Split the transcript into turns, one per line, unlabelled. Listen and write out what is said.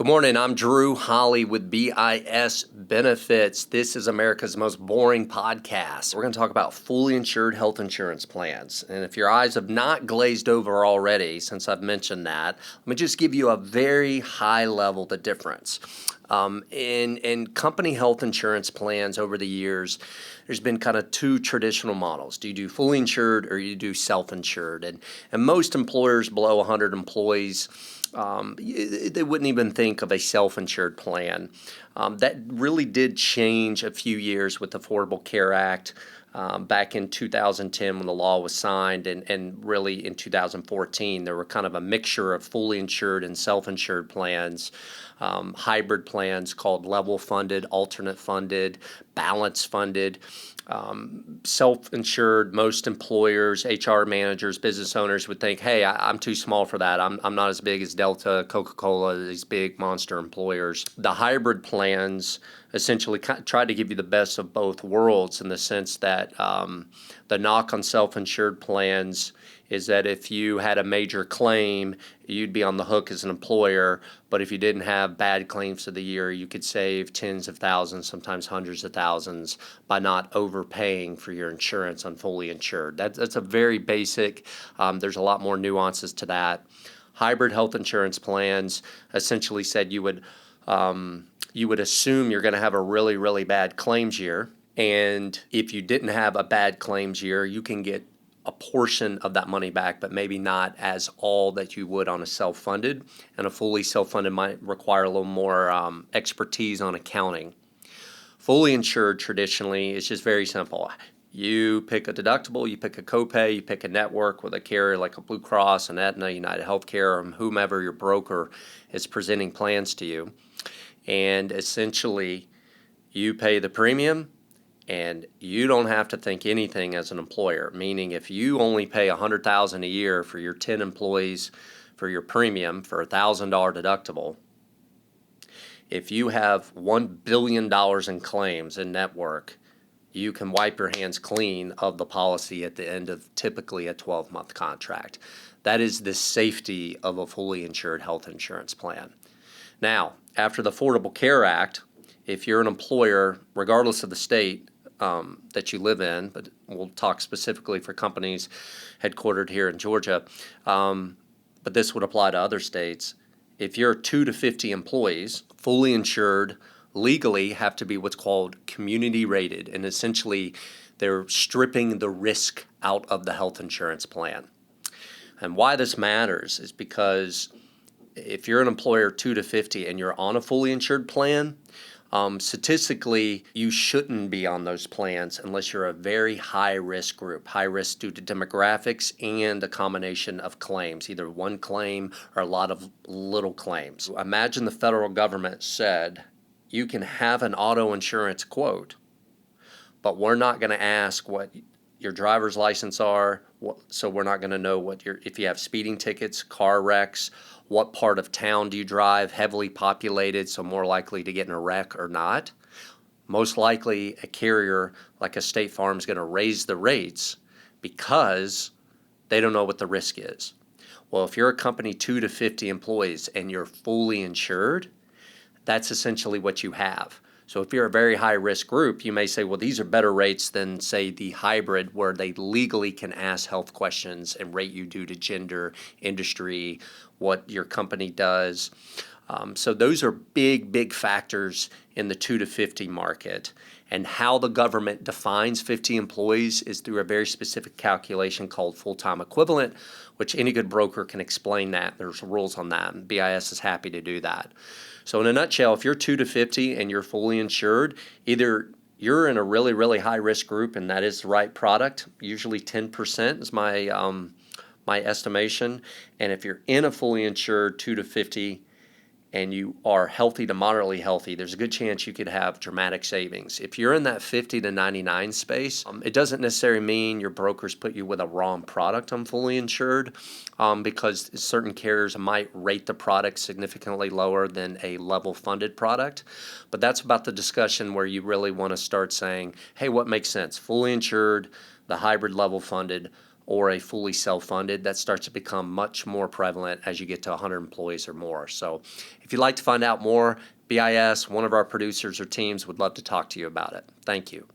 Good morning. I'm Drew Holley with BIS Benefits. This is America's most boring podcast. We're going to talk about fully insured health insurance plans. And if your eyes have not glazed over already, since I've mentioned that, let me just give you a very high level the difference. In company health insurance plans over the years, there's been kind of two traditional models. Do you do fully insured or you do self-insured? And most employers below 100 employees, they wouldn't even think of a self-insured plan. That really did change a few years with the Affordable Care Act back in 2010 when the law was signed, and really in 2014 there were kind of a mixture of fully insured and self-insured plans, hybrid plans called level funded, alternate funded, balance funded. Self-insured, most employers, HR managers, business owners would think, hey, I'm too small for that. I'm not as big as Delta, Coca-Cola, these big monster employers. The hybrid plans essentially try to give you the best of both worlds in the sense that the knock on self-insured plans is that if you had a major claim, you'd be on the hook as an employer, but if you didn't have bad claims of the year, you could save tens of thousands, sometimes hundreds of thousands, by not overpaying for your insurance on fully insured. That's a very basic, there's a lot more nuances to that. Hybrid health insurance plans essentially said you would assume you're going to have a really, really bad claims year, and if you didn't have a bad claims year, you can get a portion of that money back, but maybe not as all that you would on a self-funded. And a fully self-funded might require a little more expertise on accounting. Fully insured traditionally is just very simple. You pick a deductible, you pick a copay, you pick a network with a carrier like a Blue Cross, an Aetna, United Healthcare, or whomever your broker is presenting plans to you. And essentially, you pay the premium, and you don't have to think anything as an employer, meaning if you only pay $100,000 a year for your 10 employees for your premium for a $1,000 deductible, if you have $1 billion in claims in network, you can wipe your hands clean of the policy at the end of typically a 12-month contract. That is the safety of a fully insured health insurance plan. Now, after the Affordable Care Act, if you're an employer, regardless of the state that you live in, but we'll talk specifically for companies headquartered here in Georgia, but this would apply to other states. If you're 2 to 50 employees, fully insured, legally have to be what's called community rated, and essentially they're stripping the risk out of the health insurance plan. And why this matters is because if you're an employer 2 to 50 and you're on a fully insured plan, statistically, you shouldn't be on those plans unless you're a very high-risk group, high risk due to demographics and a combination of claims, either one claim or a lot of little claims. Imagine the federal government said, you can have an auto insurance quote, but we're not going to ask what your driver's license are, so we're not going to know if you have speeding tickets, car wrecks, what part of town do you drive, heavily populated, so more likely to get in a wreck or not. Most likely a carrier like a State Farm is going to raise the rates because they don't know what the risk is. Well, if you're a company 2 to 50 employees and you're fully insured, that's essentially what you have. So if you're a very high-risk group, you may say, well, these are better rates than, say, the hybrid where they legally can ask health questions and rate you due to gender, industry, what your company does. So those are big, big factors in the 2 to 50 market. And how the government defines 50 employees is through a very specific calculation called full-time equivalent, which any good broker can explain that. There's rules on that, and BIS is happy to do that. So in a nutshell, if you're 2 to 50 and you're fully insured, either you're in a really, really high-risk group and that is the right product, usually 10% is my estimation. And if you're in a fully insured 2 to 50 and you are healthy to moderately healthy, there's a good chance you could have dramatic savings. If you're in that 50 to 99 space, it doesn't necessarily mean your brokers put you with a wrong product on fully insured, because certain carriers might rate the product significantly lower than a level funded product. But that's about the discussion where you really want to start saying, hey, what makes sense? Fully insured, the hybrid level funded, or a fully self-funded. That starts to become much more prevalent as you get to 100 employees or more. So if you'd like to find out more, BIS, one of our producers or teams would love to talk to you about it. Thank you.